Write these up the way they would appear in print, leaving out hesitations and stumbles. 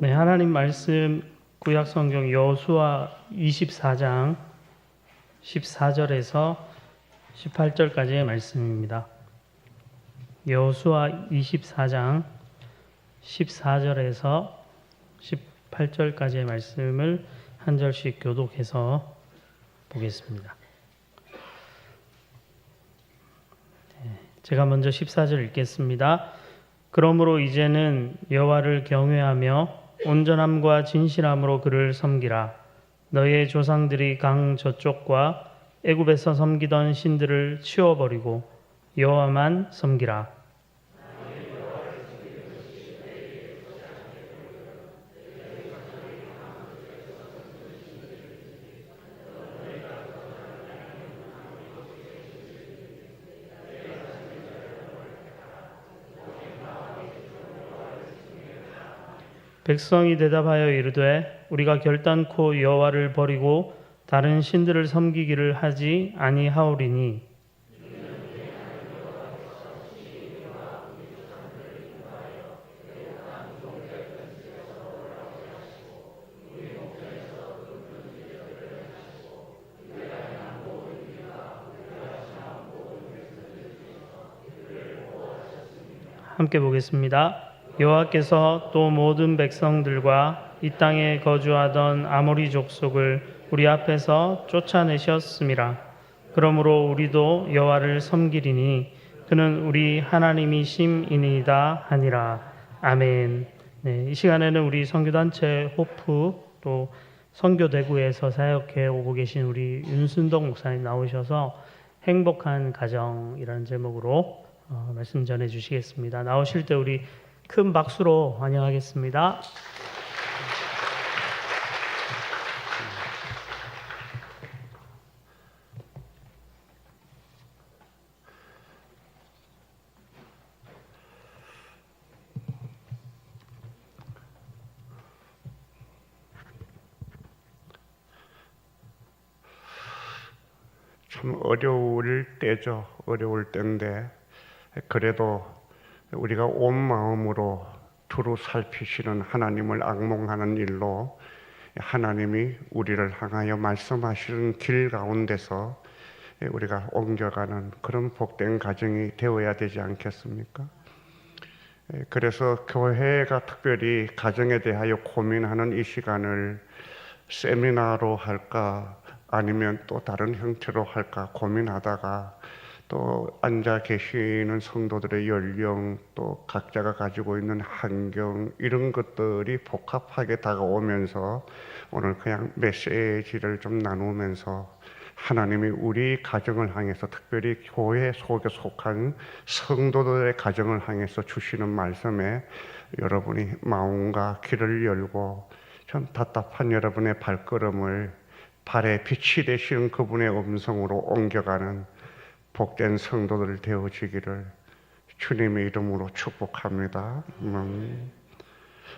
네, 하나님 말씀 구약 성경 여호수아 24장 14절에서 18절까지의 말씀입니다. 여호수아 24장 14절에서 18절까지의 말씀을 한 절씩 교독해서 보겠습니다. 제가 먼저 14절 읽겠습니다. 그러므로 이제는 여호와를 경외하며 온전함과 진실함으로 그를 섬기라. 너희의 조상들이 강 저쪽과 애굽에서 섬기던 신들을 치워버리고 여호와만 섬기라. 백성이 대답하여 이르되 우리가 결단코 여호와를 버리고 다른 신들을 섬기기를 하지 아니하오리니 함께 보겠습니다. 여호와께서 또 모든 백성들과 이 땅에 거주하던 아모리 족속을 우리 앞에서 쫓아내셨음이라. 그러므로 우리도 여호와를 섬기리니 그는 우리 하나님이심이니이다 하니라. 아멘. 네, 이 시간에는 우리 선교단체 호프 또 선교대구에서 사역해 오고 계신 우리 윤순덕 목사님 나오셔서 행복한 가정이라는 제목으로 말씀 전해 주시겠습니다. 나오실 때 우리 큰 박수로 환영하겠습니다. 참 어려울 때죠. 어려울 때인데 그래도 우리가 온 마음으로 두루 살피시는 하나님을 앙몽하는 일로 하나님이 우리를 향하여 말씀하시는 길 가운데서 우리가 옮겨가는 그런 복된 가정이 되어야 되지 않겠습니까? 그래서 교회가 특별히 가정에 대하여 고민하는 이 시간을 세미나로 할까 아니면 또 다른 형태로 할까 고민하다가 또 앉아 계시는 성도들의 연령 또 각자가 가지고 있는 환경 이런 것들이 복합하게 다가오면서 오늘 그냥 메시지를 좀 나누면서 하나님이 우리 가정을 향해서 특별히 교회 속에 속한 성도들의 가정을 향해서 주시는 말씀에 여러분이 마음과 귀를 열고 참 답답한 여러분의 발걸음을 발에 빛이 되시는 그분의 음성으로 옮겨가는 복된 성도들 되어지기를 주님의 이름으로 축복합니다.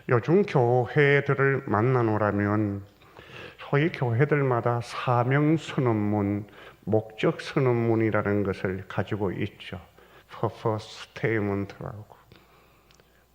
요즘 교회들을 만나노라면 소위 교회들마다 사명선언문, 목적선언문이라는 것을 가지고 있죠. Purpose Statement라고.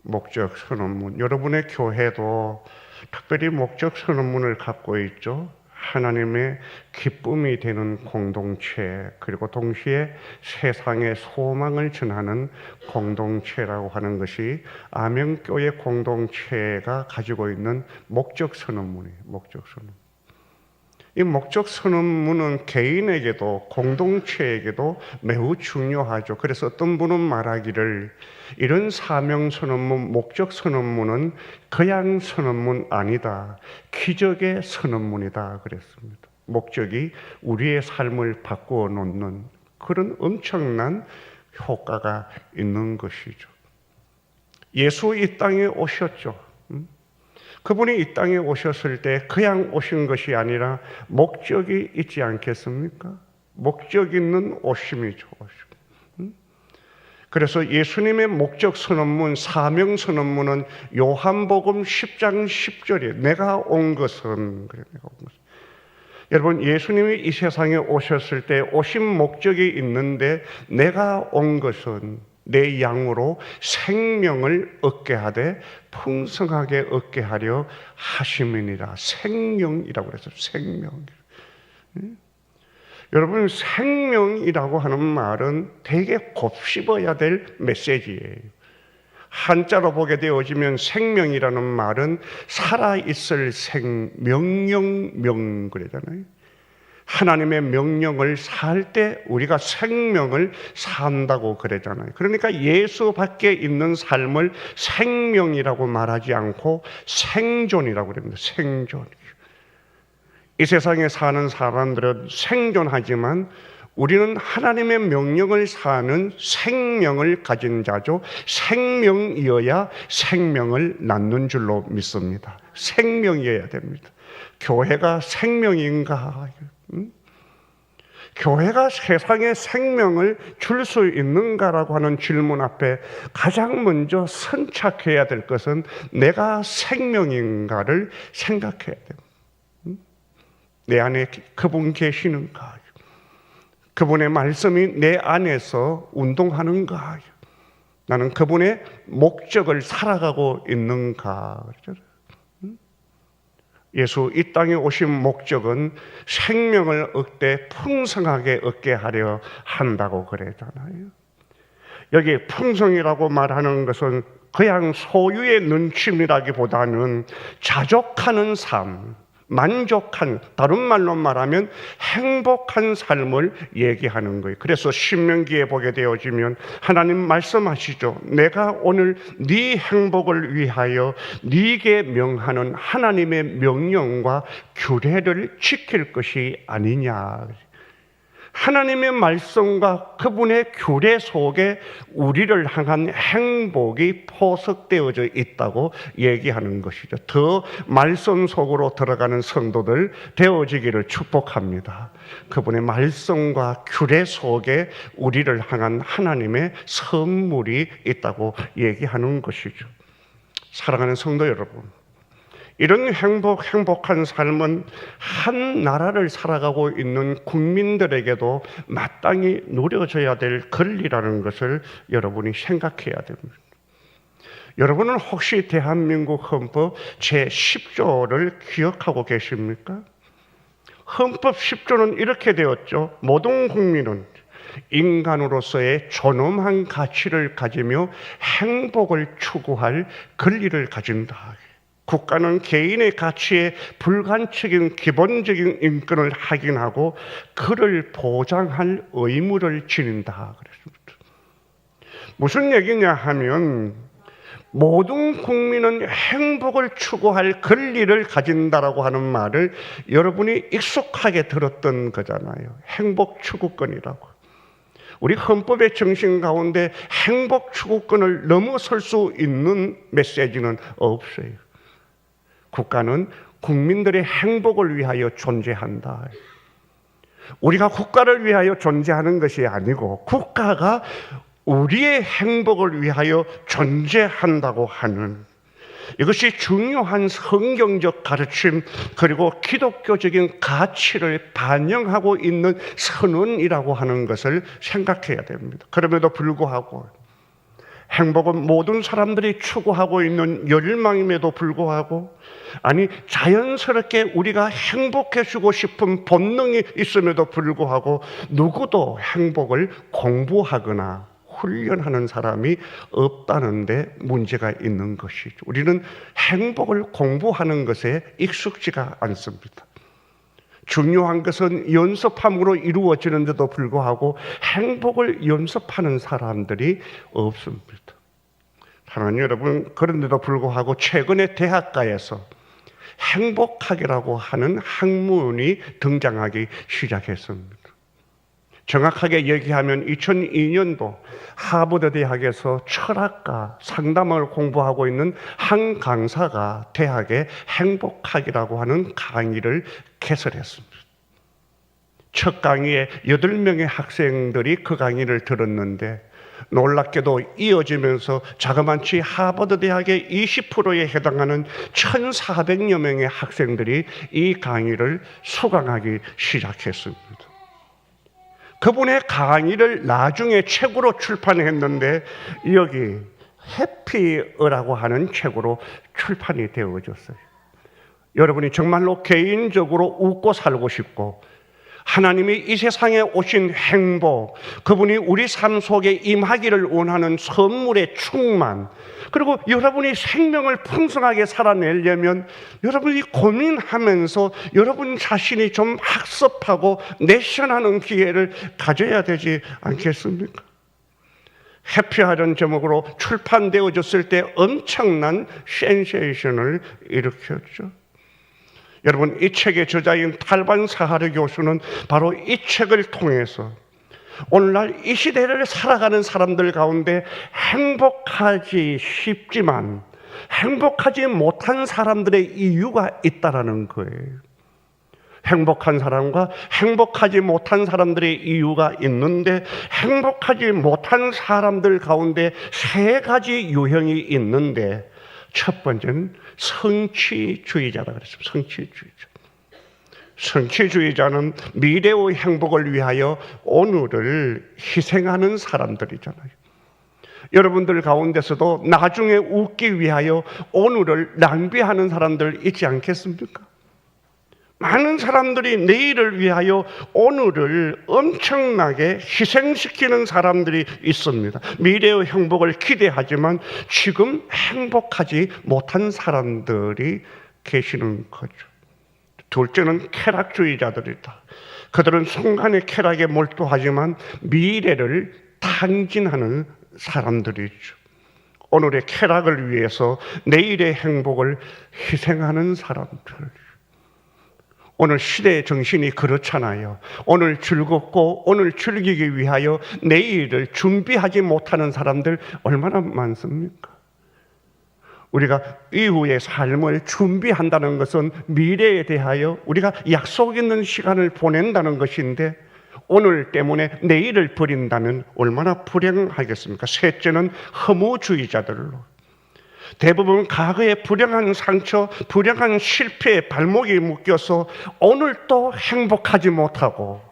목적선언문. 여러분의 교회도 특별히 목적선언문을 갖고 있죠. 하나님의 기쁨이 되는 공동체, 그리고 동시에 세상의 소망을 전하는 공동체라고 하는 것이 아명교회 공동체가 가지고 있는 목적선언문이에요. 목적선언문. 이 목적선언문은 개인에게도 공동체에게도 매우 중요하죠. 그래서 어떤 분은 말하기를 이런 사명선언문, 목적선언문은 그냥 선언문 아니다. 기적의 선언문이다 그랬습니다. 목적이 우리의 삶을 바꾸어 놓는 그런 엄청난 효과가 있는 것이죠. 예수 이 땅에 오셨죠. 그분이 이 땅에 오셨을 때 그냥 오신 것이 아니라 목적이 있지 않겠습니까? 목적 있는 오심이죠. 그래서 예수님의 목적 선언문, 사명 선언문은 요한복음 10장 10절이에요. 내가 온 것은 그래, 내가 온 것은. 여러분, 예수님이 이 세상에 오셨을 때 오신 목적이 있는데 내가 온 것은 내 양으로 생명을 얻게 하되 풍성하게 얻게 하려 하심이니라. 생명이라고 그랬어요. 생명. 여러분, 생명이라고 하는 말은 되게 곱씹어야 될 메시지예요. 한자로 보게 되어지면 생명이라는 말은 살아있을 명령 그러잖아요. 하나님의 명령을 살 때 우리가 생명을 산다고 그러잖아요. 그러니까 예수 밖에 있는 삶을 생명이라고 말하지 않고 생존이라고 그럽니다. 생존. 이 세상에 사는 사람들은 생존하지만 우리는 하나님의 명령을 사는 생명을 가진 자죠. 생명이어야 생명을 낳는 줄로 믿습니다. 생명이어야 됩니다. 교회가 생명인가? 교회가 세상에 생명을 줄 수 있는가라고 하는 질문 앞에 가장 먼저 선착해야 될 것은 내가 생명인가를 생각해야 됩니다. 내 안에 그분 계시는가? 그분의 말씀이 내 안에서 운동하는가? 나는 그분의 목적을 살아가고 있는가? 예수 이 땅에 오신 목적은 생명을 얻되 풍성하게 얻게 하려 한다고 그랬잖아요. 여기 풍성이라고 말하는 것은 그냥 소유의 눈침이라기보다는 자족하는 삶, 만족한, 다른 말로 말하면 행복한 삶을 얘기하는 거예요. 그래서 신명기에 보게 되어지면 하나님 말씀하시죠. 내가 오늘 네 행복을 위하여 네게 명하는 하나님의 명령과 규례를 지킬 것이 아니냐. 하나님의 말씀과 그분의 규례 속에 우리를 향한 행복이 포석되어져 있다고 얘기하는 것이죠. 더 말씀 속으로 들어가는 성도들 되어지기를 축복합니다. 그분의 말씀과 규례 속에 우리를 향한 하나님의 선물이 있다고 얘기하는 것이죠. 사랑하는 성도 여러분, 이런 행복한 삶은 한 나라를 살아가고 있는 국민들에게도 마땅히 누려져야 될 권리라는 것을 여러분이 생각해야 됩니다. 여러분은 혹시 대한민국 헌법 제10조를 기억하고 계십니까? 헌법 10조는 이렇게 되었죠. 모든 국민은 인간으로서의 존엄한 가치를 가지며 행복을 추구할 권리를 가진다. 국가는 개인의 가치에 불가항적인 기본적인 인권을 확인하고 그를 보장할 의무를 지닌다 그랬습니다. 무슨 얘기냐 하면 모든 국민은 행복을 추구할 권리를 가진다라고 하는 말을 여러분이 익숙하게 들었던 거잖아요. 행복 추구권이라고. 우리 헌법의 정신 가운데 행복 추구권을 넘어설 수 있는 메시지는 없어요. 국가는 국민들의 행복을 위하여 존재한다. 우리가 국가를 위하여 존재하는 것이 아니고 국가가 우리의 행복을 위하여 존재한다고 하는 이것이 중요한 성경적 가르침 그리고 기독교적인 가치를 반영하고 있는 선언이라고 하는 것을 생각해야 됩니다. 그럼에도 불구하고 행복은 모든 사람들이 추구하고 있는 열망임에도 불구하고 아니 자연스럽게 우리가 행복해지고 싶은 본능이 있음에도 불구하고 누구도 행복을 공부하거나 훈련하는 사람이 없다는 데 문제가 있는 것이죠. 우리는 행복을 공부하는 것에 익숙지가 않습니다. 중요한 것은 연습함으로 이루어지는데도 불구하고 행복을 연습하는 사람들이 없습니다. 사랑하는 여러분, 그런데도 불구하고 최근에 대학가에서 행복학이라고 하는 학문이 등장하기 시작했습니다. 정확하게 얘기하면 2002년도 하버드 대학에서 철학과 상담을 공부하고 있는 한 강사가 대학에 행복학이라고 하는 강의를 개설했습니다. 첫 강의에 8명의 학생들이 그 강의를 들었는데 놀랍게도 이어지면서 자그마치 하버드 대학의 20%에 해당하는 1,400여 명의 학생들이 이 강의를 수강하기 시작했습니다. 그분의 강의를 나중에 책으로 출판했는데 여기 해피라고 하는 책으로 출판이 되어졌어요. 여러분이 정말로 개인적으로 웃고 살고 싶고 하나님이 이 세상에 오신 행복, 그분이 우리 삶 속에 임하기를 원하는 선물의 충만, 그리고 여러분이 생명을 풍성하게 살아내려면 여러분이 고민하면서 여러분 자신이 좀 학습하고 내션하는 기회를 가져야 되지 않겠습니까? 해피하는 제목으로 출판되어졌을 때 엄청난 센세이션을 일으켰죠. 여러분, 이 책의 저자인 탈반 사하르 교수는 바로 이 책을 통해서 오늘날 이 시대를 살아가는 사람들 가운데 행복하지 쉽지만 행복하지 못한 사람들의 이유가 있다라는 거예요. 행복한 사람과 행복하지 못한 사람들의 이유가 있는데 행복하지 못한 사람들 가운데 세 가지 유형이 있는데 첫 번째는 성취주의자라 그랬습니다. 성취주의자. 성취주의자는 미래의 행복을 위하여 오늘을 희생하는 사람들이잖아요. 여러분들 가운데서도 나중에 웃기 위하여 오늘을 낭비하는 사람들 있지 않겠습니까? 많은 사람들이 내일을 위하여 오늘을 엄청나게 희생시키는 사람들이 있습니다. 미래의 행복을 기대하지만 지금 행복하지 못한 사람들이 계시는 거죠. 둘째는 쾌락주의자들이다. 그들은 순간의 쾌락에 몰두하지만 미래를 탕진하는 사람들이죠. 오늘의 쾌락을 위해서 내일의 행복을 희생하는 사람들. 오늘 시대의 정신이 그렇잖아요. 오늘 즐겁고 오늘 즐기기 위하여 내일을 준비하지 못하는 사람들 얼마나 많습니까? 우리가 이후의 삶을 준비한다는 것은 미래에 대하여 우리가 약속 있는 시간을 보낸다는 것인데 오늘 때문에 내일을 버린다면 얼마나 불행하겠습니까? 셋째는 허무주의자들로 대부분 과거의 불행한 상처, 불행한 실패에 발목이 묶여서 오늘 또 행복하지 못하고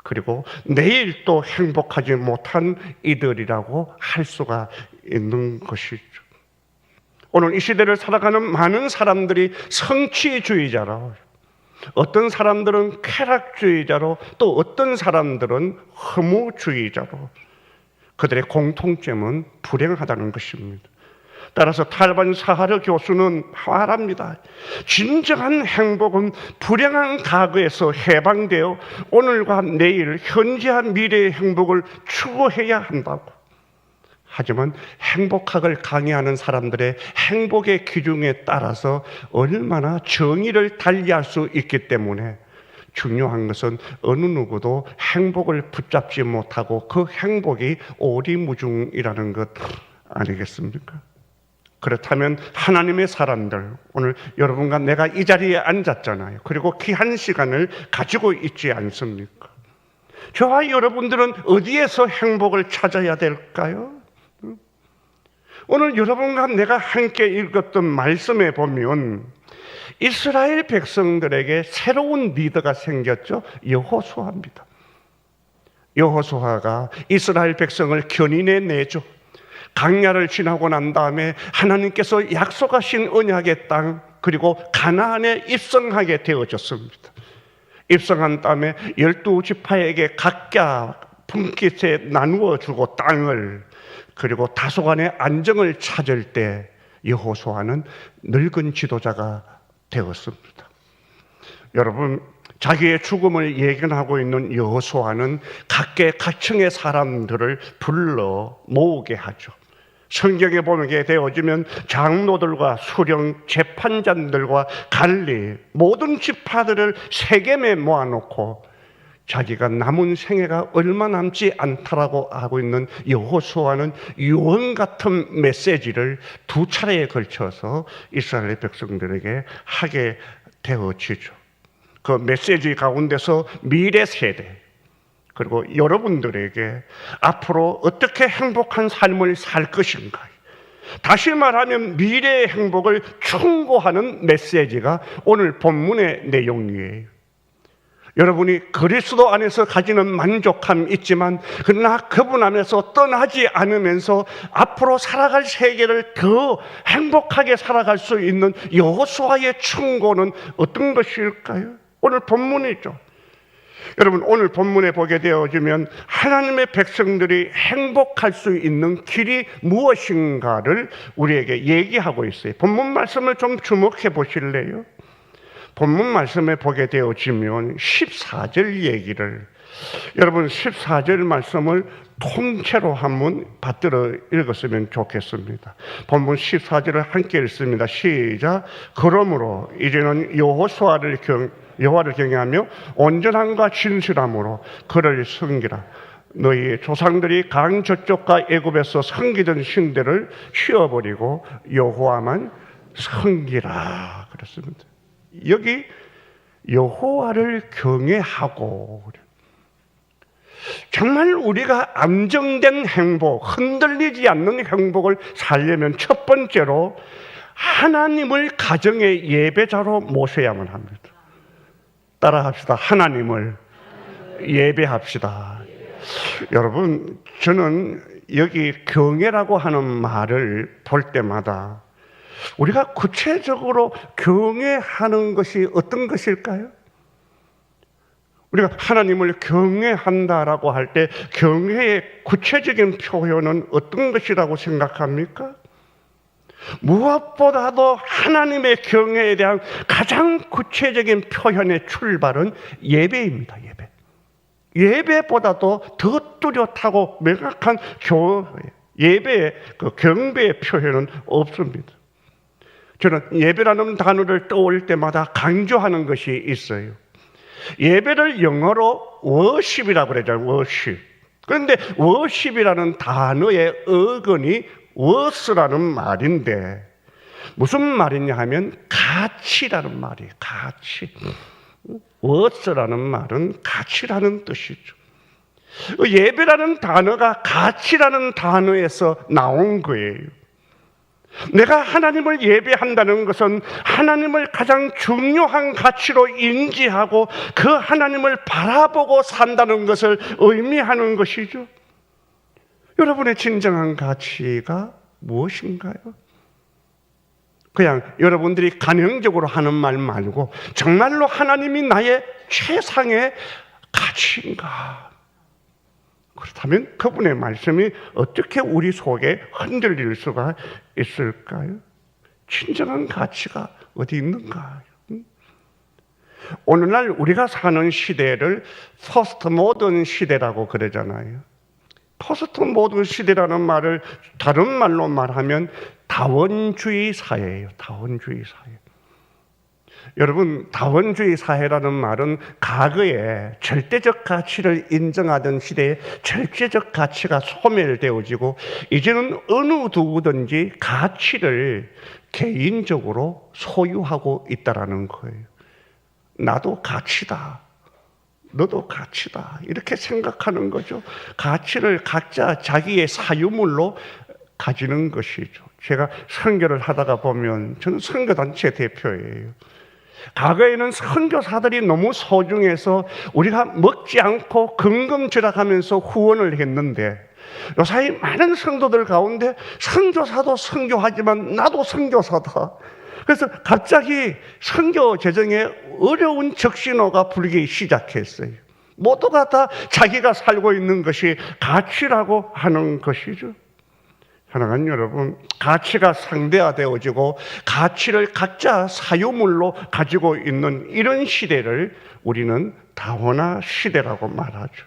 그리고 내일 또 행복하지 못한 이들이라고 할 수가 있는 것이죠. 오늘 이 시대를 살아가는 많은 사람들이 성취주의자로, 어떤 사람들은 쾌락주의자로, 또 어떤 사람들은 허무주의자로, 그들의 공통점은 불행하다는 것입니다. 따라서 탈반 사하르 교수는 말합니다. 진정한 행복은 불행한 과거에서 해방되어 오늘과 내일 현재한 미래의 행복을 추구해야 한다고. 하지만 행복학을 강의하는 사람들의 행복의 기준에 따라서 얼마나 정의를 달리할 수 있기 때문에 중요한 것은 어느 누구도 행복을 붙잡지 못하고 그 행복이 오리무중이라는 것 아니겠습니까? 그렇다면 하나님의 사람들, 오늘 여러분과 내가 이 자리에 앉았잖아요. 그리고 귀한 시간을 가지고 있지 않습니까? 저와 여러분들은 어디에서 행복을 찾아야 될까요? 오늘 여러분과 내가 함께 읽었던 말씀에 보면 이스라엘 백성들에게 새로운 리더가 생겼죠. 여호수아입니다. 여호수아가 이스라엘 백성을 견인해 내죠. 강야를 지나고 난 다음에 하나님께서 약속하신 언약의 땅 그리고 가나안에 입성하게 되어졌습니다. 입성한 다음에 12지파에게 각자 분깃에 나누어 주고 땅을, 그리고 다소간의 안정을 찾을 때 여호수아는 늙은 지도자가 되었습니다. 여러분, 자기의 죽음을 예견하고 있는 여호수아는 각계각층의 사람들을 불러 모으게 하죠. 성경에 보게 되어지면 장로들과 수령, 재판장들과 관리, 모든 지파들을 세겜에 모아놓고 자기가 남은 생애가 얼마 남지 않다라고 하고 있는 여호수아는 유언 같은 메시지를 두 차례에 걸쳐서 이스라엘 백성들에게 하게 되어지죠. 그 메시지 가운데서 미래 세대, 그리고 여러분들에게 앞으로 어떻게 행복한 삶을 살 것인가, 다시 말하면 미래의 행복을 충고하는 메시지가 오늘 본문의 내용이에요. 여러분이 그리스도 안에서 가지는 만족함이 있지만 그러나 그분 안에서 떠나지 않으면서 앞으로 살아갈 세계를 더 행복하게 살아갈 수 있는 여호수아의 충고는 어떤 것일까요? 오늘 본문이죠. 여러분, 오늘 본문에 보게 되어지면 하나님의 백성들이 행복할 수 있는 길이 무엇인가를 우리에게 얘기하고 있어요. 본문 말씀을 좀 주목해 보실래요? 본문 말씀에 보게 되어지면 14절 얘기를, 여러분 14절 말씀을 통째로 한번 받들어 읽었으면 좋겠습니다. 본문 14절을 함께 읽습니다. 시작. 그러므로 이제는 여호와를 경외하며 온전함과 진실함으로 그를 섬기라. 너희 조상들이 강 저쪽과 애굽에서 섬기던 신들을 치워버리고 여호와만 섬기라 그랬습니다. 여기 여호와를 경외하고, 정말 우리가 안정된 행복, 흔들리지 않는 행복을 살려면 첫 번째로 하나님을 가정의 예배자로 모셔야만 합니다. 따라합시다. 하나님을 예배합시다. 여러분, 저는 여기 경외라고 하는 말을 볼 때마다 우리가 구체적으로 경외하는 것이 어떤 것일까요? 우리가 하나님을 경외한다라고 할 때 경외의 구체적인 표현은 어떤 것이라고 생각합니까? 무엇보다도 하나님의 경외에 대한 가장 구체적인 표현의 출발은 예배입니다. 예배보다도 더 뚜렷하고 명확한 예배의 그 경배의 표현은 없습니다. 저는 예배라는 단어를 떠올 때마다 강조하는 것이 있어요. 예배를 영어로 worship이라고 그러잖아요. worship. 그런데 worship이라는 단어의 어근이 worth라는 말인데 무슨 말이냐 하면 가치라는 말이에요. 가치. worth라는 말은 가치라는 뜻이죠. 예배라는 단어가 가치라는 단어에서 나온 거예요. 내가 하나님을 예배한다는 것은 하나님을 가장 중요한 가치로 인지하고 그 하나님을 바라보고 산다는 것을 의미하는 것이죠. 여러분의 진정한 가치가 무엇인가요? 그냥 여러분들이 간헐적으로 하는 말 말고 정말로 하나님이 나의 최상의 가치인가? 그렇다면 그분의 말씀이 어떻게 우리 속에 흔들릴 수가 있을까요? 진정한 가치가 어디 있는가? 오늘날 우리가 사는 시대를 포스트 모던 시대라고 그러잖아요. 포스트 모던 시대라는 말을 다른 말로 말하면 다원주의 사회예요. 다원주의 사회. 여러분, 다원주의 사회라는 말은 과거에 절대적 가치를 인정하던 시대에 절대적 가치가 소멸되어지고 이제는 어느 누구든지 가치를 개인적으로 소유하고 있다라는 거예요. 나도 가치다. 너도 가치다. 이렇게 생각하는 거죠. 가치를 각자 자기의 사유물로 가지는 것이죠. 제가 선교를 하다가 보면 저는 선교단체 대표예요. 과거에는 선교사들이 너무 소중해서 우리가 먹지 않고 긍금절약하면서 후원을 했는데 요사이 많은 성도들 가운데 선교사도 선교하지만 나도 선교사다. 그래서 갑자기 선교 재정에 어려운 적신호가 불기 시작했어요. 모두가 다 자기가 살고 있는 것이 가치라고 하는 것이죠. 사랑하는 여러분, 가치가 상대화되어지고 가치를 각자 사유물로 가지고 있는 이런 시대를 우리는 다원화 시대라고 말하죠.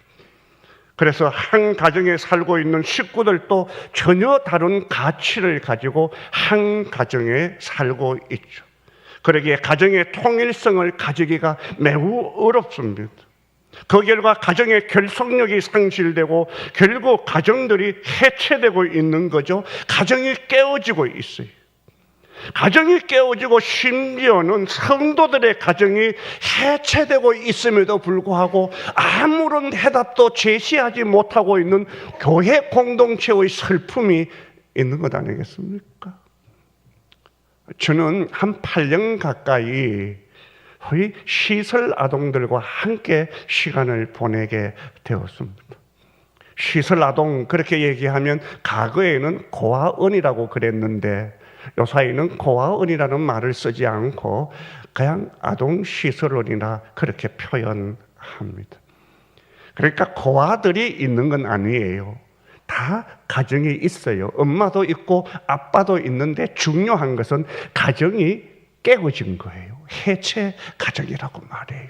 그래서 한 가정에 살고 있는 식구들도 전혀 다른 가치를 가지고 한 가정에 살고 있죠. 그러기에 가정의 통일성을 가지기가 매우 어렵습니다. 그 결과 가정의 결속력이 상실되고 결국 가정들이 해체되고 있는 거죠. 가정이 깨어지고 있어요. 가정이 깨어지고 심지어는 성도들의 가정이 해체되고 있음에도 불구하고 아무런 해답도 제시하지 못하고 있는 교회 공동체의 슬픔이 있는 것 아니겠습니까? 저는 한 8년 가까이 거의 시설 아동들과 함께 시간을 보내게 되었습니다. 시설 아동 그렇게 얘기하면 과거에는 고아원이라고 그랬는데 요사이는 고아원이라는 말을 쓰지 않고 그냥 아동 시설원이나 그렇게 표현합니다. 그러니까 고아들이 있는 건 아니에요. 다 가정이 있어요. 엄마도 있고 아빠도 있는데 중요한 것은 가정이 깨어진 거예요. 해체 가정이라고 말해요.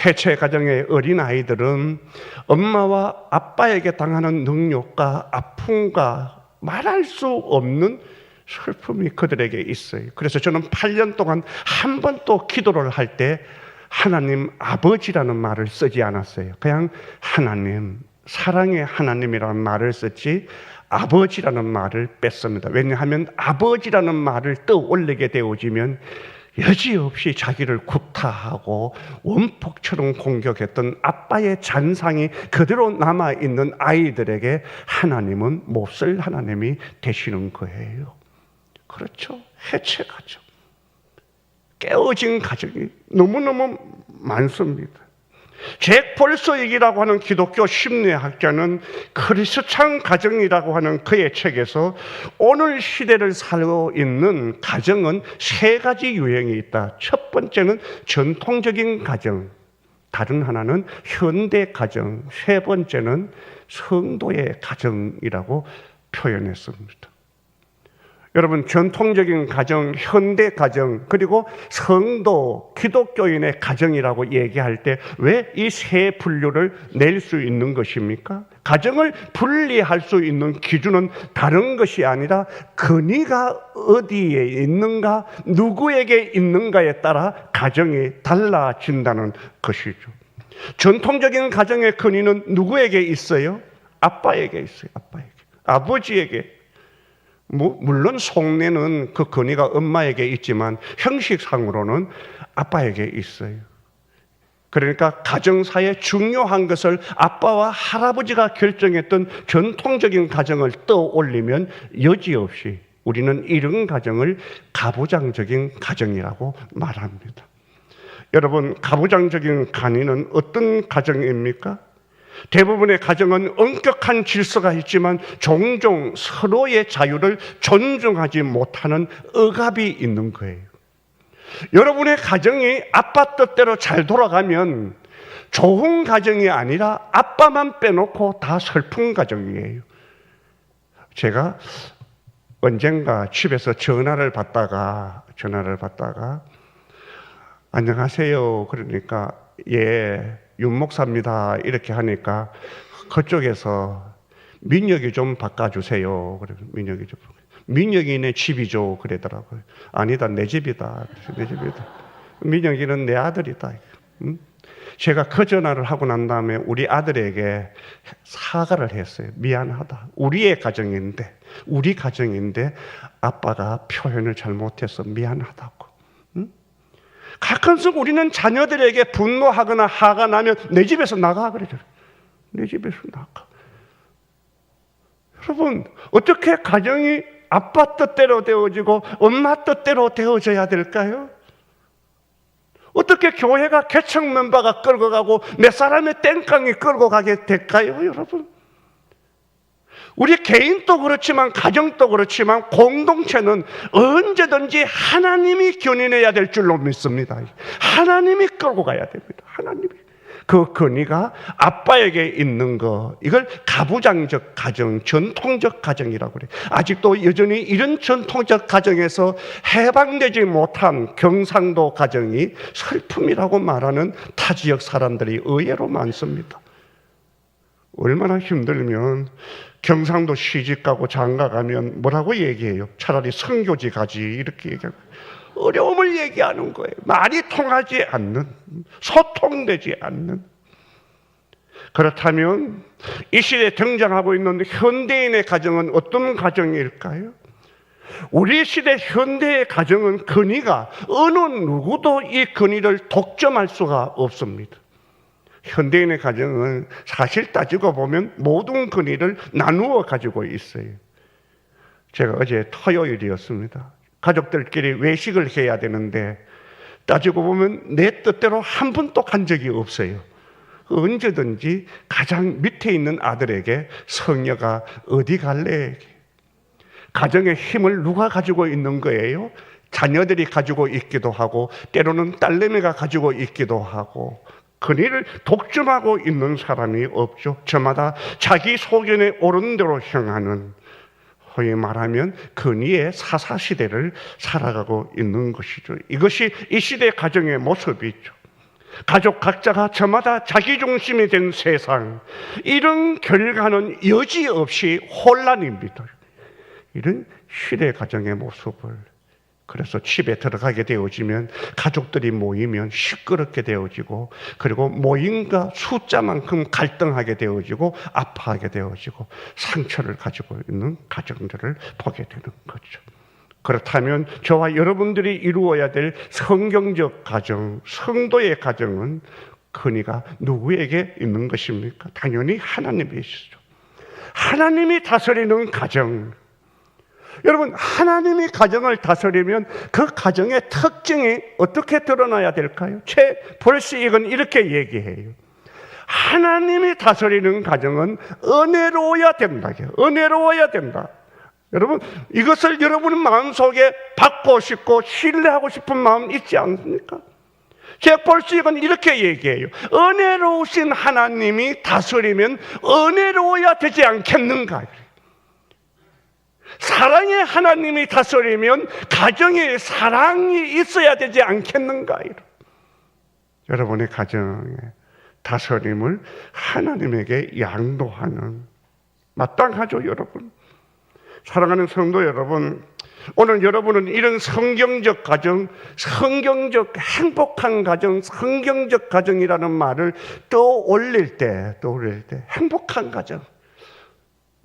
해체 가정의 어린아이들은 엄마와 아빠에게 당하는 능욕과 아픔과 말할 수 없는 슬픔이 그들에게 있어요. 그래서 저는 8년 동안 한 번도 기도를 할 때 하나님 아버지라는 말을 쓰지 않았어요. 그냥 하나님, 사랑의 하나님이라는 말을 썼지 아버지라는 말을 뺐습니다. 왜냐하면 아버지라는 말을 떠올리게 되어지면 여지없이 자기를 구타하고 원폭처럼 공격했던 아빠의 잔상이 그대로 남아있는 아이들에게 하나님은 몹쓸 하나님이 되시는 거예요. 그렇죠. 해체 가정, 깨어진 가정이 너무너무 많습니다. 잭 폴서익이라고 하는 기독교 심리학자는 크리스찬 가정이라고 하는 그의 책에서 오늘 시대를 살고 있는 가정은 세 가지 유형이 있다. 첫 번째는 전통적인 가정, 다른 하나는 현대 가정, 세 번째는 성도의 가정이라고 표현했습니다. 여러분, 전통적인 가정, 현대 가정, 그리고 성도, 기독교인의 가정이라고 얘기할 때 왜 이 세 분류를 낼 수 있는 것입니까? 가정을 분리할 수 있는 기준은 다른 것이 아니라 근위가 어디에 있는가, 누구에게 있는가에 따라 가정이 달라진다는 것이죠. 전통적인 가정의 근위는 누구에게 있어요? 아빠에게 있어요. 아빠에게. 아버지에게. 물론 속내는 그 권위가 엄마에게 있지만 형식상으로는 아빠에게 있어요. 그러니까 가정사에 중요한 것을 아빠와 할아버지가 결정했던 전통적인 가정을 떠올리면 여지없이 우리는 이런 가정을 가부장적인 가정이라고 말합니다. 여러분, 가부장적인 간이는 어떤 가정입니까? 대부분의 가정은 엄격한 질서가 있지만 종종 서로의 자유를 존중하지 못하는 억압이 있는 거예요. 여러분의 가정이 아빠 뜻대로 잘 돌아가면 좋은 가정이 아니라 아빠만 빼놓고 다 슬픈 가정이에요. 제가 언젠가 집에서 전화를 받다가 안녕하세요. 그러니까 예, 윤 목사입니다. 이렇게 하니까 그쪽에서 민혁이 좀 바꿔주세요. 그래, 민혁이네 집이죠. 그러더라고요. 아니다, 내 집이다. 내 집이다. 민혁이는 내 아들이다. 제가 그 전화를 하고 난 다음에 우리 아들에게 사과를 했어요. 미안하다. 우리 가정인데 아빠가 표현을 잘못해서 미안하다고. 가끔씩 우리는 자녀들에게 분노하거나 화가 나면 내 집에서 나가 그러죠. 내 집에서 나가. 여러분, 어떻게 가정이 아빠 뜻대로 되어지고 엄마 뜻대로 되어져야 될까요? 어떻게 교회가 개척 멤버가 끌고 가고 몇 사람의 땡깡이 끌고 가게 될까요, 여러분? 우리 개인도 그렇지만 가정도 그렇지만 공동체는 언제든지 하나님이 견인해야 될 줄로 믿습니다. 하나님이 끌고 가야 됩니다. 하나님이. 그 근위가 아빠에게 있는 거, 이걸 가부장적 가정, 전통적 가정이라고 그래요. 아직도 여전히 이런 전통적 가정에서 해방되지 못한 경상도 가정이 슬픔이라고 말하는 타 지역 사람들이 의외로 많습니다. 얼마나 힘들면 경상도 시집가고 장가가면 뭐라고 얘기해요? 차라리 선교지 가지 이렇게 얘기하고 어려움을 얘기하는 거예요. 말이 통하지 않는, 소통되지 않는. 그렇다면 이 시대에 등장하고 있는 현대인의 가정은 어떤 가정일까요? 우리 시대 현대의 가정은 근위가 어느 누구도 이 근위를 독점할 수가 없습니다. 현대인의 가정은 사실 따지고 보면 모든 근위를 나누어 가지고 있어요. 제가 어제 토요일이었습니다. 가족들끼리 외식을 해야 되는데 따지고 보면 내 뜻대로 한 번도 간 적이 없어요. 언제든지 가장 밑에 있는 아들에게 성녀가 어디 갈래? 가정의 힘을 누가 가지고 있는 거예요? 자녀들이 가지고 있기도 하고 때로는 딸내미가 가지고 있기도 하고 그니를 독점하고 있는 사람이 없죠. 저마다 자기 소견에 옳은 대로 행하는, 허위 말하면 그니의 사사시대를 살아가고 있는 것이죠. 이것이 이 시대 가정의 모습이죠. 가족 각자가 저마다 자기중심이 된 세상, 이런 결과는 여지없이 혼란입니다. 이런 시대 가정의 모습을, 그래서 집에 들어가게 되어지면 가족들이 모이면 시끄럽게 되어지고, 그리고 모임과 숫자만큼 갈등하게 되어지고 아파하게 되어지고 상처를 가지고 있는 가정들을 보게 되는 거죠. 그렇다면 저와 여러분들이 이루어야 될 성경적 가정, 성도의 가정은 근위가 누구에게 있는 것입니까? 당연히 하나님이시죠. 하나님이 다스리는 가정. 여러분, 하나님이 가정을 다스리면 그 가정의 특징이 어떻게 드러나야 될까요? 벌스익은 이렇게 얘기해요. 하나님이 다스리는 가정은 은혜로워야 된다. 은혜로워야 된다. 여러분, 이것을 여러분 마음속에 받고 싶고 신뢰하고 싶은 마음 있지 않습니까? 벌스익은 이렇게 얘기해요. 은혜로우신 하나님이 다스리면 은혜로워야 되지 않겠는가? 사랑의 하나님이 다스리면 가정에 사랑이 있어야 되지 않겠는가? 여러분의 가정의 다스림을 하나님에게 양도하는, 마땅하죠, 여러분. 사랑하는 성도 여러분, 오늘 여러분은 이런 성경적 가정, 성경적 행복한 가정, 성경적 가정이라는 말을 떠올릴 때 행복한 가정,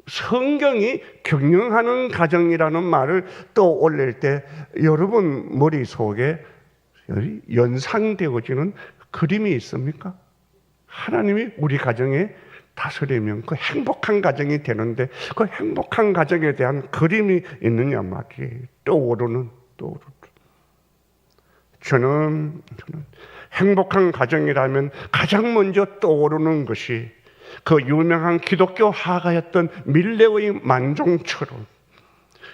성경이 경영하는 가정이라는 말을 떠올릴 때 여러분 머릿속에 연상되어지는 그림이 있습니까? 하나님이 우리 가정에 다스리면 그 행복한 가정이 되는데 그 행복한 가정에 대한 그림이 있느냐 말이에요. 떠오르는. 저는 행복한 가정이라면 가장 먼저 떠오르는 것이 그 유명한 기독교 화가였던 밀레의 만종처럼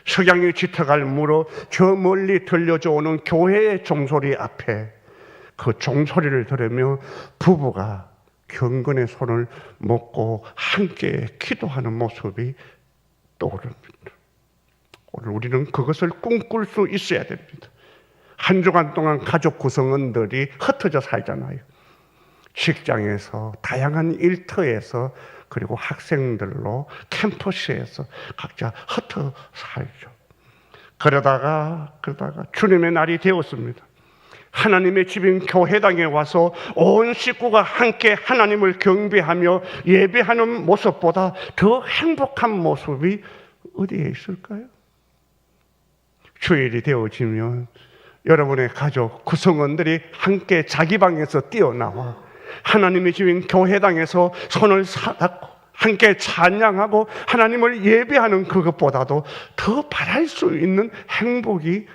석양이 짙어갈 무렵 저 멀리 들려져 오는 교회의 종소리 앞에 그 종소리를 들으며 부부가 경건의 손을 먹고 함께 기도하는 모습이 떠오릅니다. 오늘 우리는 그것을 꿈꿀 수 있어야 됩니다. 한 주간 동안 가족 구성원들이 흩어져 살잖아요. 직장에서, 다양한 일터에서, 그리고 학생들로 캠퍼스에서 각자 흩어 살죠. 그러다가 주님의 날이 되었습니다. 하나님의 집인 교회당에 와서 온 식구가 함께 하나님을 경배하며 예배하는 모습보다 더 행복한 모습이 어디에 있을까요? 주일이 되어지면 여러분의 가족 구성원들이 함께 자기 방에서 뛰어나와 하나님의 집인 교회당에서 손을 잡고 함께 찬양하고 하나님을 예배하는 그것보다도 더 바랄 수 있는 행복이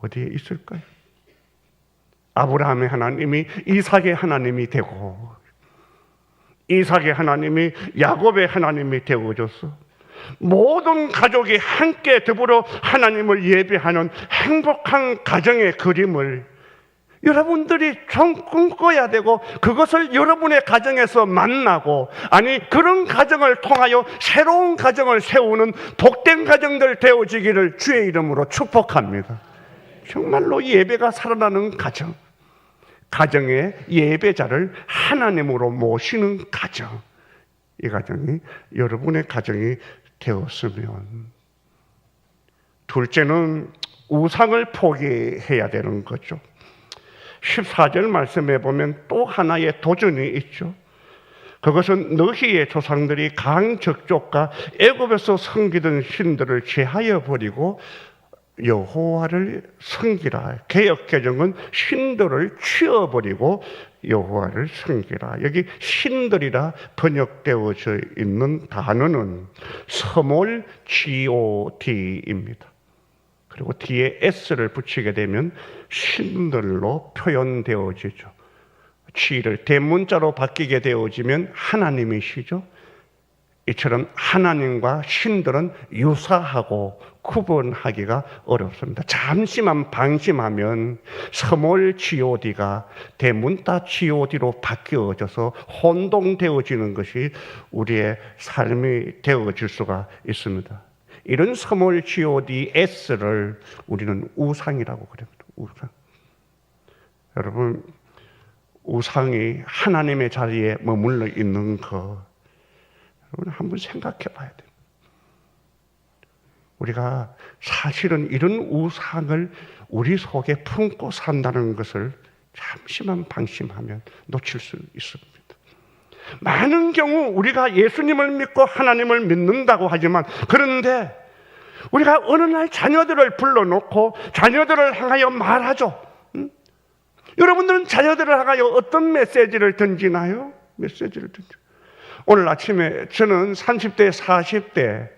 어디에 있을까요? 아브라함의 하나님이 이삭의 하나님이 되고 이삭의 하나님이 야곱의 하나님이 되어줘서 모든 가족이 함께 더불어 하나님을 예배하는 행복한 가정의 그림을 여러분들이 좀 꿈꿔야 되고 그것을 여러분의 가정에서 만나고, 아니 그런 가정을 통하여 새로운 가정을 세우는 복된 가정들 되어지기를 주의 이름으로 축복합니다. 정말로 예배가 살아나는 가정, 가정의 예배자를 하나님으로 모시는 가정, 이 가정이 여러분의 가정이 되었으면. 둘째는 우상을 포기해야 되는 거죠. 14절 말씀에 보면 또 하나의 도전이 있죠. 그것은 너희의 조상들이 강적족과 애굽에서 섬기던 신들을 제하여 버리고 여호와를 섬기라. 개역 개정은 신들을 치워버리고 여호와를 섬기라. 여기 신들이라 번역되어져 있는 단어는 서몰 god입니다. 그리고 뒤에 s를 붙이게 되면 신들로 표현되어지죠. 치를 대문자로 바뀌게 되어지면 하나님이시죠. 이처럼 하나님과 신들은 유사하고 구분하기가 어렵습니다. 잠시만 방심하면 스몰 god가 대문자 god로 바뀌어져서 혼동되어지는 것이 우리의 삶이 되어질 수가 있습니다. 이런 스몰 god s를 우리는 우상이라고 그럽니다. 우상. 여러분, 우상이 하나님의 자리에 머물러 있는 거 여러분 한번 생각해 봐야 돼요. 우리가 사실은 이런 우상을 우리 속에 품고 산다는 것을 잠시만 방심하면 놓칠 수 있습니다. 많은 경우 우리가 예수님을 믿고 하나님을 믿는다고 하지만, 그런데 우리가 어느 날 자녀들을 불러놓고 자녀들을 향하여 말하죠. 여러분들은 자녀들을 향하여 어떤 메시지를 던지나요? 메시지를 던져. 오늘 아침에 저는 30대, 40대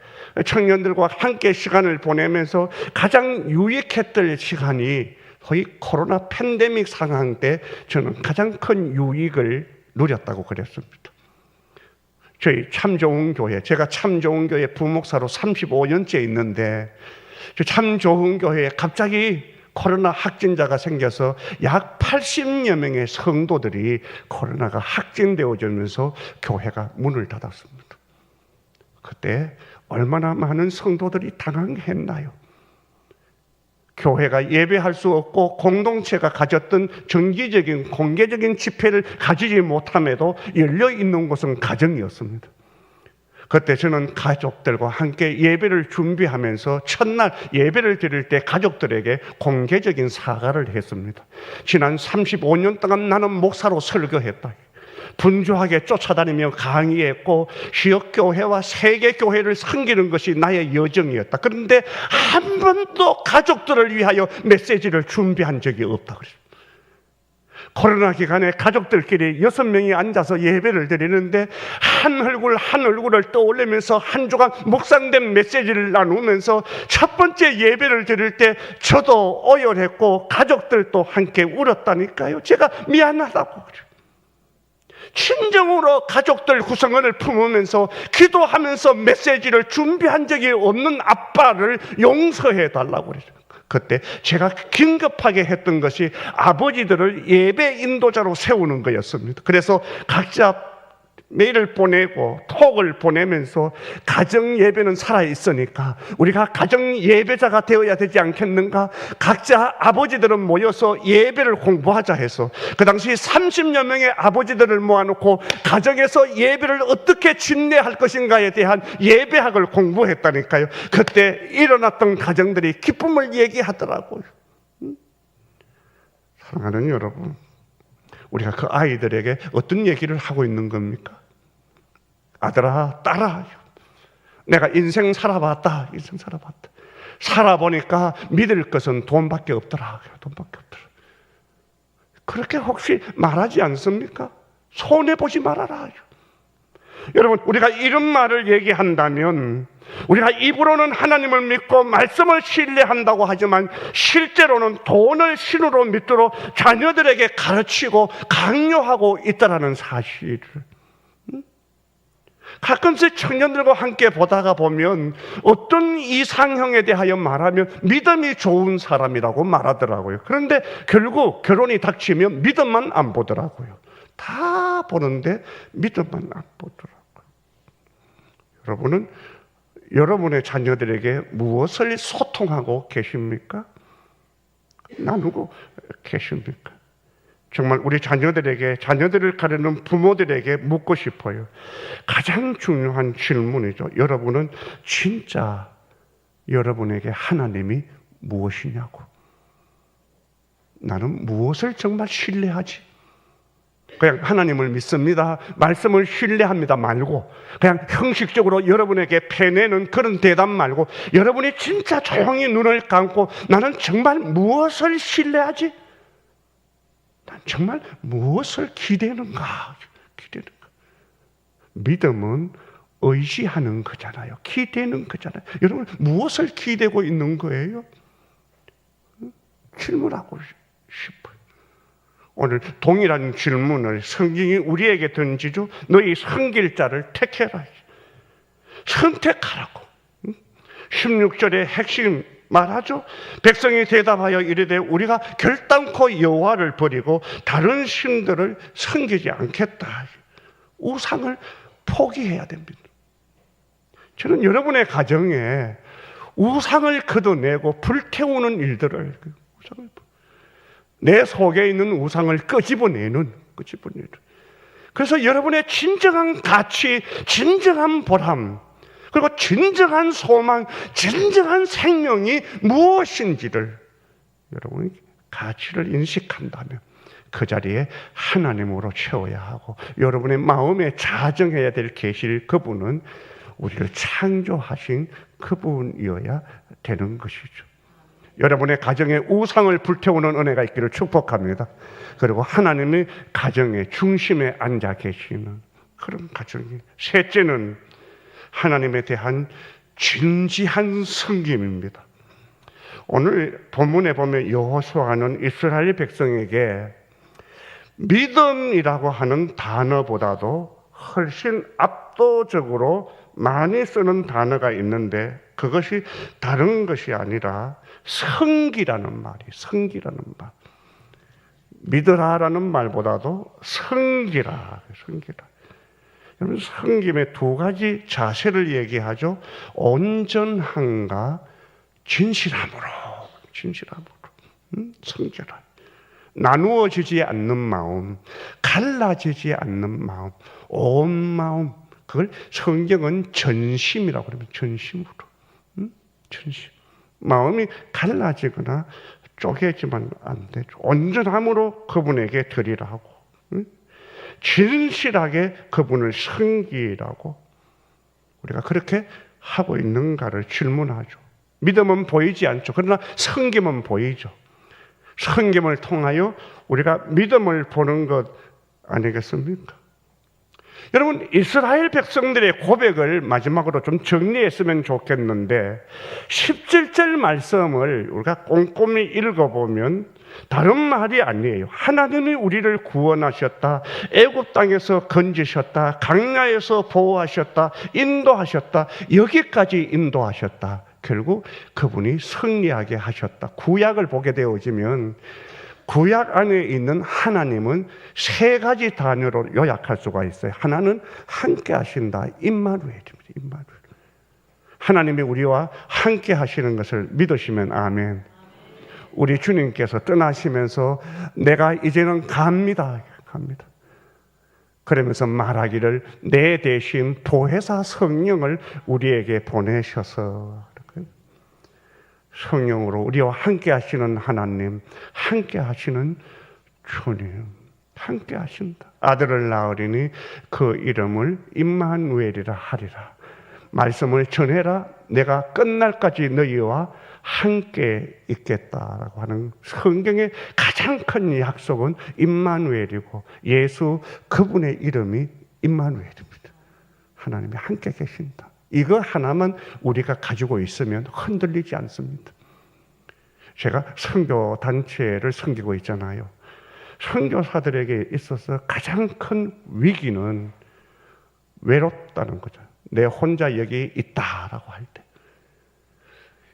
청년들과 함께 시간을 보내면서 가장 유익했던 시간이 거의 코로나 팬데믹 상황 때 저는 가장 큰 유익을 누렸다고 그랬습니다. 저희 참 좋은 교회, 제가 참 좋은 교회 부목사로 35년째 있는데, 참 좋은 교회에 갑자기 코로나 확진자가 생겨서 약 80여 명의 성도들이 코로나가 확진되어지면서 교회가 문을 닫았습니다. 그때 얼마나 많은 성도들이 당황했나요? 교회가 예배할 수 없고 공동체가 가졌던 정기적인 공개적인 집회를 가지지 못함에도 열려 있는 곳은 가정이었습니다. 그때 저는 가족들과 함께 예배를 준비하면서 첫날 예배를 드릴 때 가족들에게 공개적인 사과를 했습니다. 지난 35년 동안 나는 목사로 설교했다. 분주하게 쫓아다니며 강의했고 지역교회와 세계교회를 섬기는 것이 나의 여정이었다. 그런데 한 번도 가족들을 위하여 메시지를 준비한 적이 없다 그랬습니다. 코로나 기간에 가족들끼리 6명이 앉아서 예배를 드리는데 한 얼굴을 떠올리면서 한 주간 묵상된 메시지를 나누면서 첫 번째 예배를 드릴 때 저도 오열했고 가족들도 함께 울었다니까요. 제가 미안하다고 그래요. 친정으로 가족들 구성원을 품으면서 기도하면서 메시지를 준비한 적이 없는 아빠를 용서해 달라고 그래요. 그때 제가 긴급하게 했던 것이 아버지들을 예배 인도자로 세우는 거였습니다. 그래서 각자 메일을 보내고 톡을 보내면서 가정 예배는 살아있으니까 우리가 가정 예배자가 되어야 되지 않겠는가? 각자 아버지들은 모여서 예배를 공부하자 해서 그 당시 30여 명의 아버지들을 모아놓고 가정에서 예배를 어떻게 진행할 것인가에 대한 예배학을 공부했다니까요. 그때 일어났던 가정들이 기쁨을 얘기하더라고요. 사랑하는 여러분, 우리가 그 아이들에게 어떤 얘기를 하고 있는 겁니까? 아들아, 딸아, 내가 인생 살아봤다. 살아보니까 믿을 것은 돈밖에 없더라. 그렇게 혹시 말하지 않습니까? 손해보지 말아라. 여러분, 우리가 이런 말을 얘기한다면 우리가 입으로는 하나님을 믿고 말씀을 신뢰한다고 하지만 실제로는 돈을 신으로 믿도록 자녀들에게 가르치고 강요하고 있다는 사실을 가끔씩 청년들과 함께 보다가 보면 어떤 이상형에 대하여 말하면 믿음이 좋은 사람이라고 말하더라고요. 그런데 결국 결혼이 닥치면 믿음만 안 보더라고요. 다 보는데 믿음만 안 보더라고요. 여러분은 여러분의 자녀들에게 무엇을 소통하고 계십니까? 나누고 계십니까? 정말 우리 자녀들에게, 자녀들을 가르는 부모들에게 묻고 싶어요. 가장 중요한 질문이죠. 여러분은 진짜 여러분에게 하나님이 무엇이냐고. 나는 무엇을 정말 신뢰하지? 그냥 하나님을 믿습니다, 말씀을 신뢰합니다 말고, 그냥 형식적으로 여러분에게 패내는 그런 대답 말고, 여러분이 진짜 조용히 눈을 감고 나는 정말 무엇을 신뢰하지? 난 정말 무엇을 기대는가? 믿음은 의지하는 거잖아요. 기대는 거잖아요. 여러분, 무엇을 기대고 있는 거예요? 질문하고 싶어요. 오늘 동일한 질문을 성경이 우리에게 던지죠. 너희 섬길 자를 택해라. 선택하라고. 16절의 핵심 말하죠. 백성이 대답하여 이르되 우리가 결단코 여호와를 버리고 다른 신들을 섬기지 않겠다. 우상을 포기해야 됩니다. 저는 여러분의 가정에 우상을 걷어내고 불태우는 일들을, 내 속에 있는 우상을 끄집어내는. 그래서 여러분의 진정한 가치, 진정한 보람, 그리고 진정한 소망, 진정한 생명이 무엇인지를 여러분이 가치를 인식한다면 그 자리에 하나님으로 채워야 하고, 여러분의 마음에 자정해야 될 계실 그분은 우리를 창조하신 그분이어야 되는 것이죠. 여러분의 가정에 우상을 불태우는 은혜가 있기를 축복합니다. 그리고 하나님의 가정의 중심에 앉아 계시는 그런 가정이. 셋째는 하나님에 대한 진지한 섬김입니다. 오늘 본문에 보면 여호수아는 이스라엘 백성에게 믿음이라고 하는 단어보다도 훨씬 압도적으로 많이 쓰는 단어가 있는데, 그것이 다른 것이 아니라 성기라는 말이, 성기라는 말. 믿으라라는 말보다도 성기라. 여러분, 성김의 두 가지 자세를 얘기하죠. 온전함과 진실함으로. 성결함. 나누어지지 않는 마음, 갈라지지 않는 마음, 온 마음. 그걸 성경은 전심이라고 그러면 전심으로. 전심. 마음이 갈라지거나 쪼개지면 안 되죠. 온전함으로 그분에게 드리라고. 진실하게 그분을 섬기라고. 우리가 그렇게 하고 있는가를 질문하죠. 믿음은 보이지 않죠. 그러나 섬김은 보이죠. 섬김을 통하여 우리가 믿음을 보는 것 아니겠습니까? 여러분, 이스라엘 백성들의 고백을 마지막으로 좀 정리했으면 좋겠는데, 17절 말씀을 우리가 꼼꼼히 읽어보면 다른 말이 아니에요. 하나님이 우리를 구원하셨다, 애굽 땅에서 건지셨다, 광야에서 보호하셨다, 인도하셨다, 여기까지 인도하셨다. 결국 그분이 승리하게 하셨다. 구약을 보게 되어지면 구약 안에 있는 하나님은 세 가지 단어로 요약할 수가 있어요. 하나는 함께 하신다. 임마누엘입니다. 임마누엘. 하나님이 우리와 함께 하시는 것을 믿으시면 아멘. 우리 주님께서 떠나시면서 내가 이제는 갑니다. 그러면서 말하기를 내 대신 보혜사 성령을 우리에게 보내셔서, 성령으로 우리와 함께 하시는 하나님, 함께 하시는 주님, 함께 하신다. 아들을 낳으리니 그 이름을 임마누엘이라 하리라. 말씀을 전해라. 내가 끝날까지 너희와 함께 있겠다라고 하는 성경의 가장 큰 약속은 임마누엘이고, 예수 그분의 이름이 임마누엘입니다. 하나님이 함께 계신다. 이거 하나만 우리가 가지고 있으면 흔들리지 않습니다. 제가 선교 단체를 섬기고 있잖아요. 선교사들에게 있어서 가장 큰 위기는 외롭다는 거죠. 내 혼자 여기 있다라고 할 때.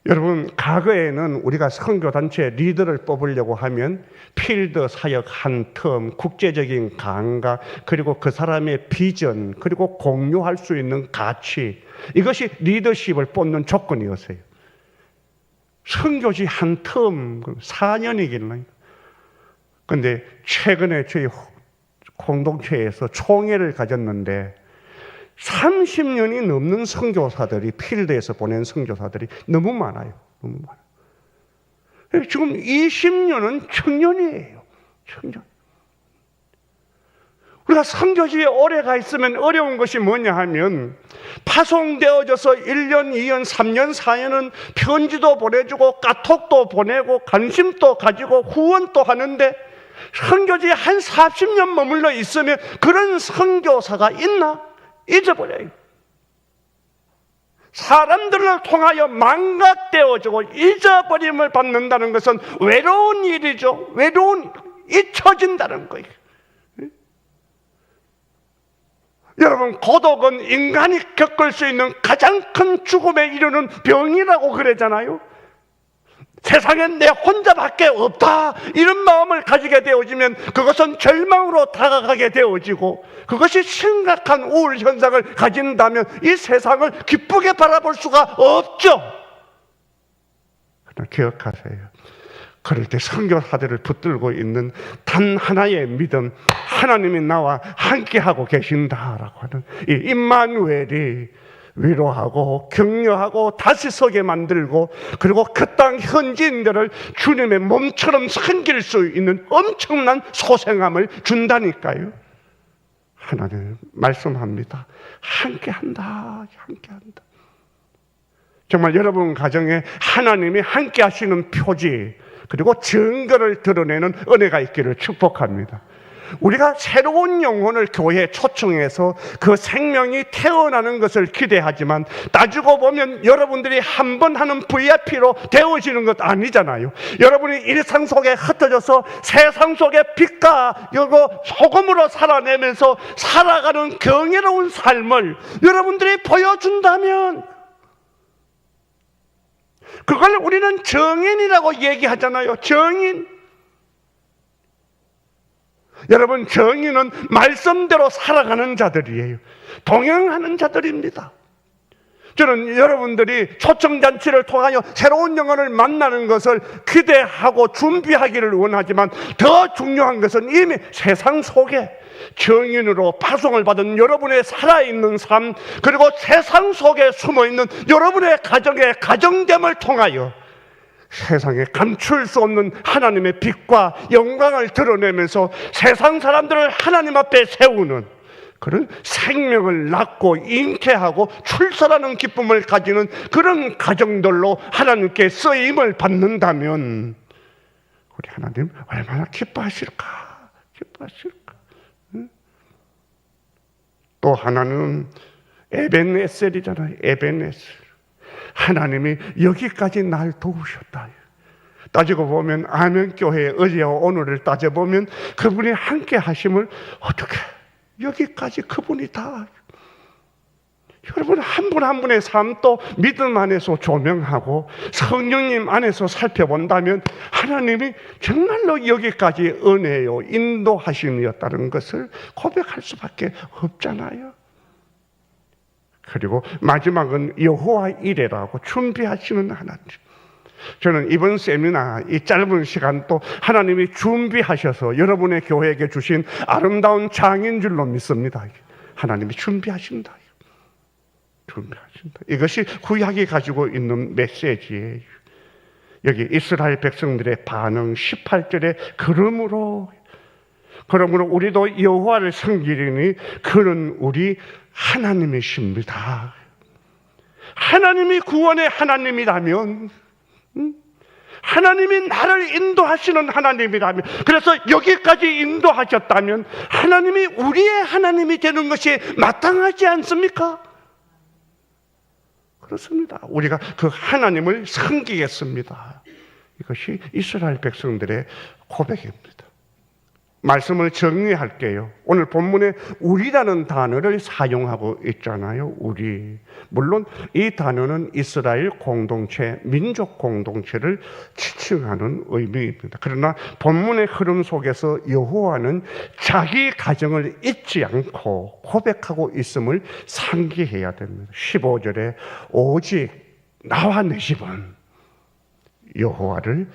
여러분, 과거에는 우리가 선교단체 리더를 뽑으려고 하면 필드 사역 한 텀, 국제적인 감각, 그리고 그 사람의 비전, 그리고 공유할 수 있는 가치, 이것이 리더십을 뽑는 조건이었어요. 선교지 한 텀, 4년이겠나요? 그런데 최근에 저희 공동체에서 총회를 가졌는데 30년이 넘는 선교사들이, 필드에서 보낸 선교사들이 너무 많아요. 너무 많아요. 지금 20년은 청년이에요. 청년. 우리가 선교지에 오래 가 있으면 어려운 것이 뭐냐 하면, 파송되어져서 1년, 2년, 3년, 4년은 편지도 보내주고 카톡도 보내고 관심도 가지고 후원도 하는데, 선교지에 한 40년 머물러 있으면 그런 선교사가 있나? 잊어버려요. 사람들을 통하여 망각되어지고 잊어버림을 받는다는 것은 외로운 일이죠. 잊혀진다는 거예요. 여러분, 고독은 인간이 겪을 수 있는 가장 큰 죽음에 이르는 병이라고 그러잖아요. 세상에 내 혼자밖에 없다, 이런 마음을 가지게 되어지면 그것은 절망으로 다가가게 되어지고, 그것이 심각한 우울 현상을 가진다면 이 세상을 기쁘게 바라볼 수가 없죠. 그러나 기억하세요. 그럴 때 선교사들을 붙들고 있는 단 하나의 믿음, 하나님이 나와 함께하고 계신다라고 하는 이 임마누엘이 위로하고 격려하고 다시 서게 만들고, 그리고 그 땅 현지인들을 주님의 몸처럼 섬길 수 있는 엄청난 소생함을 준다니까요. 하나님 말씀합니다. 함께한다, 함께한다. 정말 여러분 가정에 하나님이 함께 하시는 표지, 그리고 증거를 드러내는 은혜가 있기를 축복합니다. 우리가 새로운 영혼을 교회에 초청해서 그 생명이 태어나는 것을 기대하지만, 따지고 보면 여러분들이 한 번 하는 VIP로 되어지는 것 아니잖아요. 여러분이 일상 속에 흩어져서 세상 속에 빛과 소금으로 살아내면서 살아가는 경이로운 삶을 여러분들이 보여준다면, 그걸 우리는 정인이라고 얘기하잖아요. 정인. 여러분, 정인은 말씀대로 살아가는 자들이에요. 동행하는 자들입니다. 저는 여러분들이 초청잔치를 통하여 새로운 영혼을 만나는 것을 기대하고 준비하기를 원하지만, 더 중요한 것은 이미 세상 속에 정인으로 파송을 받은 여러분의 살아있는 삶, 그리고 세상 속에 숨어있는 여러분의 가정의 가정됨을 통하여 세상에 감출 수 없는 하나님의 빛과 영광을 드러내면서 세상 사람들을 하나님 앞에 세우는 그런 생명을 낳고 잉태하고 출산하는 기쁨을 가지는 그런 가정들로 하나님께 쓰임을 받는다면, 우리 하나님 얼마나 기뻐하실까, 기뻐하실까. 또 하나는 에벤에셀이잖아요. 에벤에셀. 하나님이 여기까지 날 도우셨다. 따지고 보면 아멘교회의 어제와 오늘을 따져보면 그분이 함께 하심을 어떻게 여기까지 그분이 다. 여러분, 한 분 한 분의 삶도 믿음 안에서 조명하고 성령님 안에서 살펴본다면 하나님이 정말로 여기까지 은혜요 인도하심이었다는 것을 고백할 수밖에 없잖아요. 그리고 마지막은 여호와 이레라고 준비하시는 하나님. 저는 이번 세미나 이 짧은 시간 또 하나님이 준비하셔서 여러분의 교회에게 주신 아름다운 장인 줄로 믿습니다. 하나님이 준비하신다. 준비하신다. 이것이 구약이 가지고 있는 메시지예요. 여기 이스라엘 백성들의 반응 18절에 그러므로 우리도 여호와를 섬기리니 그는 우리 하나님이십니다. 하나님이 구원의 하나님이라면, 하나님이 나를 인도하시는 하나님이라면, 그래서 여기까지 인도하셨다면 하나님이 우리의 하나님이 되는 것이 마땅하지 않습니까? 그렇습니다. 우리가 그 하나님을 섬기겠습니다. 이것이 이스라엘 백성들의 고백입니다. 말씀을 정리할게요. 오늘 본문에 우리라는 단어를 사용하고 있잖아요. 우리. 물론 이 단어는 이스라엘 공동체, 민족 공동체를 지칭하는 의미입니다. 그러나 본문의 흐름 속에서 여호와는 자기 가정을 잊지 않고 고백하고 있음을 상기해야 됩니다. 15절에 오직 나와 내 집은 여호와를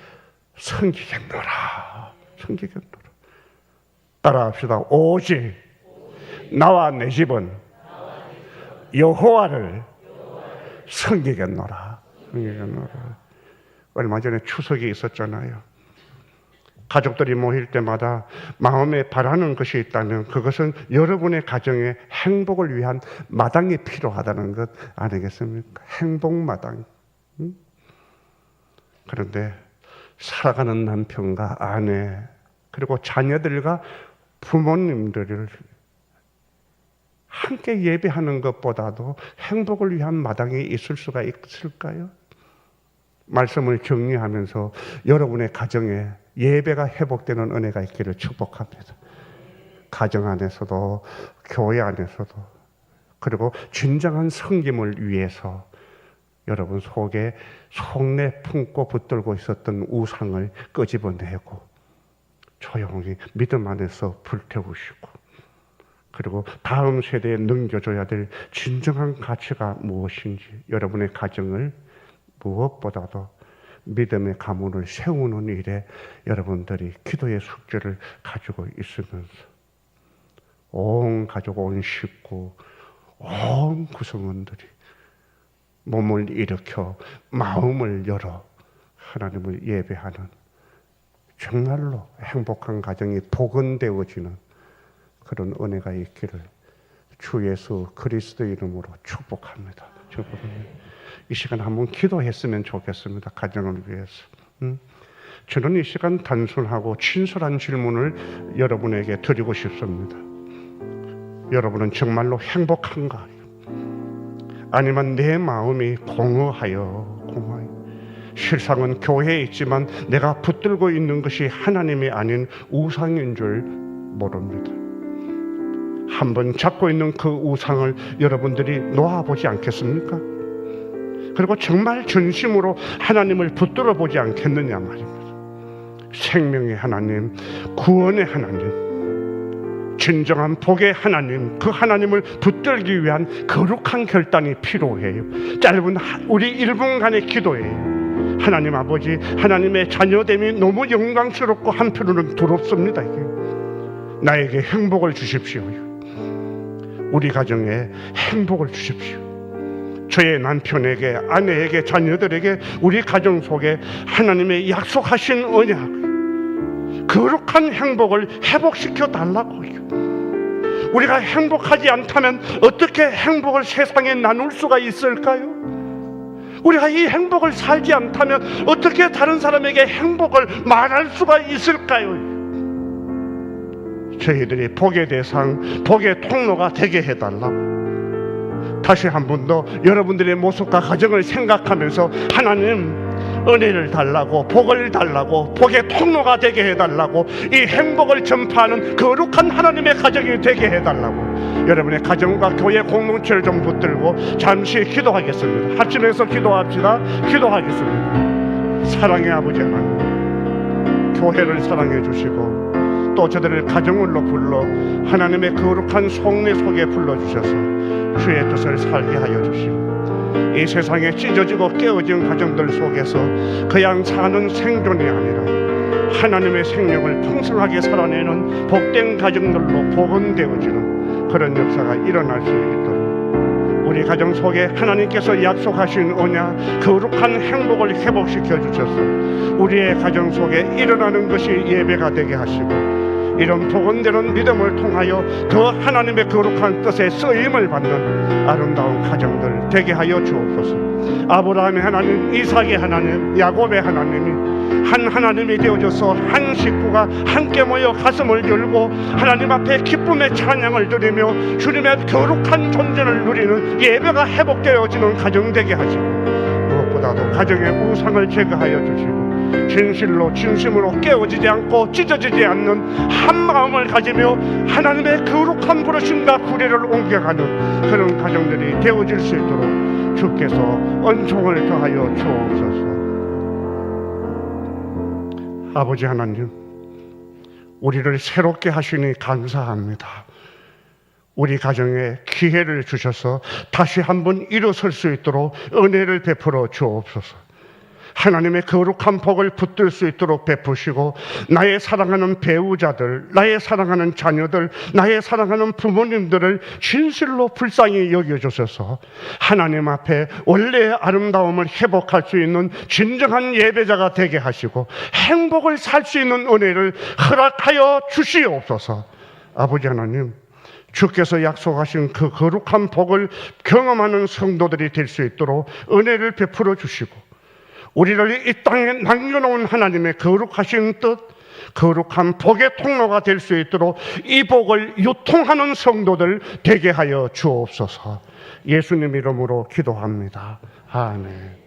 섬기겠노라. 섬기겠노라. 따라합시다. 오직 나와 내 집은 여호와를 섬기겠노라. 얼마 전에 추석이 있었잖아요. 가족들이 모일 때마다 마음에 바라는 것이 있다면 그것은 여러분의 가정의 행복을 위한 마당이 필요하다는 것 아니겠습니까? 행복마당. 그런데 살아가는 남편과 아내, 그리고 자녀들과 부모님들을 함께 예배하는 것보다도 행복을 위한 마당이 있을 수가 있을까요? 말씀을 정리하면서 여러분의 가정에 예배가 회복되는 은혜가 있기를 축복합니다. 가정 안에서도 교회 안에서도 그리고 진정한 섬김을 위해서 여러분 속에 속내 품고 붙들고 있었던 우상을 끄집어내고 조용히 믿음 안에서 불태우시고 그리고 다음 세대에 넘겨줘야 될 진정한 가치가 무엇인지 여러분의 가정을 무엇보다도 믿음의 가문을 세우는 일에 여러분들이 기도의 숙제를 가지고 있으면서 온 가족, 온 식구, 온 구성원들이 몸을 일으켜 마음을 열어 하나님을 예배하는 정말로 행복한 가정이 복원되어지는 그런 은혜가 있기를 주 예수 그리스도 이름으로 축복합니다. 이 시간 한번 기도했으면 좋겠습니다. 가정을 위해서. 저는 이 시간 단순하고 친솔한 질문을 여러분에게 드리고 싶습니다. 여러분은 정말로 행복한가요? 아니면 내 마음이 공허하여 실상은 교회에 있지만 내가 붙들고 있는 것이 하나님이 아닌 우상인 줄 모릅니다. 한번 잡고 있는 그 우상을 여러분들이 놓아보지 않겠습니까? 그리고 정말 진심으로 하나님을 붙들어 보지 않겠느냐 말입니다. 생명의 하나님, 구원의 하나님, 진정한 복의 하나님, 그 하나님을 붙들기 위한 거룩한 결단이 필요해요. 짧은 우리 1분간의 기도예요. 하나님 아버지, 하나님의 자녀됨이 너무 영광스럽고 한편으로는 두렵습니다. 나에게 행복을 주십시오. 우리 가정에 행복을 주십시오. 저의 남편에게, 아내에게, 자녀들에게 우리 가정 속에 하나님의 약속하신 언약, 거룩한 행복을 회복시켜 달라고요. 우리가 행복하지 않다면 어떻게 행복을 세상에 나눌 수가 있을까요? 우리가 이 행복을 살지 않다면 어떻게 다른 사람에게 행복을 말할 수가 있을까요? 저희들이 복의 대상, 복의 통로가 되게 해달라고 다시 한 번 더 여러분들의 모습과 가정을 생각하면서 하나님 은혜를 달라고, 복을 달라고, 복의 통로가 되게 해달라고, 이 행복을 전파하는 거룩한 하나님의 가정이 되게 해달라고 여러분의 가정과 교회 공동체를 좀 붙들고 잠시 기도하겠습니다. 합심해서 기도합시다. 기도하겠습니다. 사랑의 아버지 하나님, 교회를 사랑해 주시고 또 저들을 가정으로 불러 하나님의 거룩한 속내 속에 불러주셔서 주의 뜻을 살게 하여 주시고 이 세상에 찢어지고 깨어진 가정들 속에서 그냥 사는 생존이 아니라 하나님의 생명을 풍성하게 살아내는 복된 가정들로 복원되어지는 그런 역사가 일어날 수 있도록 우리 가정 속에 하나님께서 약속하신 언약, 거룩한 행복을 회복시켜 주셔서 우리의 가정 속에 일어나는 것이 예배가 되게 하시고 이런 복원되는 믿음을 통하여 더 하나님의 거룩한 뜻에 쓰임을 받는 아름다운 가정들 되게 하여 주옵소서. 아브라함의 하나님, 이삭의 하나님, 야곱의 하나님이 한 하나님이 되어져서 한 식구가 함께 모여 가슴을 열고 하나님 앞에 기쁨의 찬양을 드리며 주님의 거룩한 존재를 누리는 예배가 회복되어지는 가정 되게 하시고 무엇보다도 가정의 우상을 제거하여 주시고 진실로 진심으로 깨어지지 않고 찢어지지 않는 한 마음을 가지며 하나님의 거룩한 부르심과 구례를 옮겨가는 그런 가정들이 되어질 수 있도록 주께서 은총을 더하여 주옵소서. 아버지 하나님, 우리를 새롭게 하시니 감사합니다. 우리 가정에 기회를 주셔서 다시 한번 일어설 수 있도록 은혜를 베풀어 주옵소서. 하나님의 거룩한 복을 붙들 수 있도록 베푸시고 나의 사랑하는 배우자들, 나의 사랑하는 자녀들, 나의 사랑하는 부모님들을 진실로 불쌍히 여겨주셔서 하나님 앞에 원래의 아름다움을 회복할 수 있는 진정한 예배자가 되게 하시고 행복을 살 수 있는 은혜를 허락하여 주시옵소서. 아버지 하나님, 주께서 약속하신 그 거룩한 복을 경험하는 성도들이 될 수 있도록 은혜를 베풀어 주시고 우리를 이 땅에 남겨놓은 하나님의 거룩하신 뜻, 거룩한 복의 통로가 될 수 있도록 이 복을 유통하는 성도들 되게 하여 주옵소서. 예수님 이름으로 기도합니다. 아멘.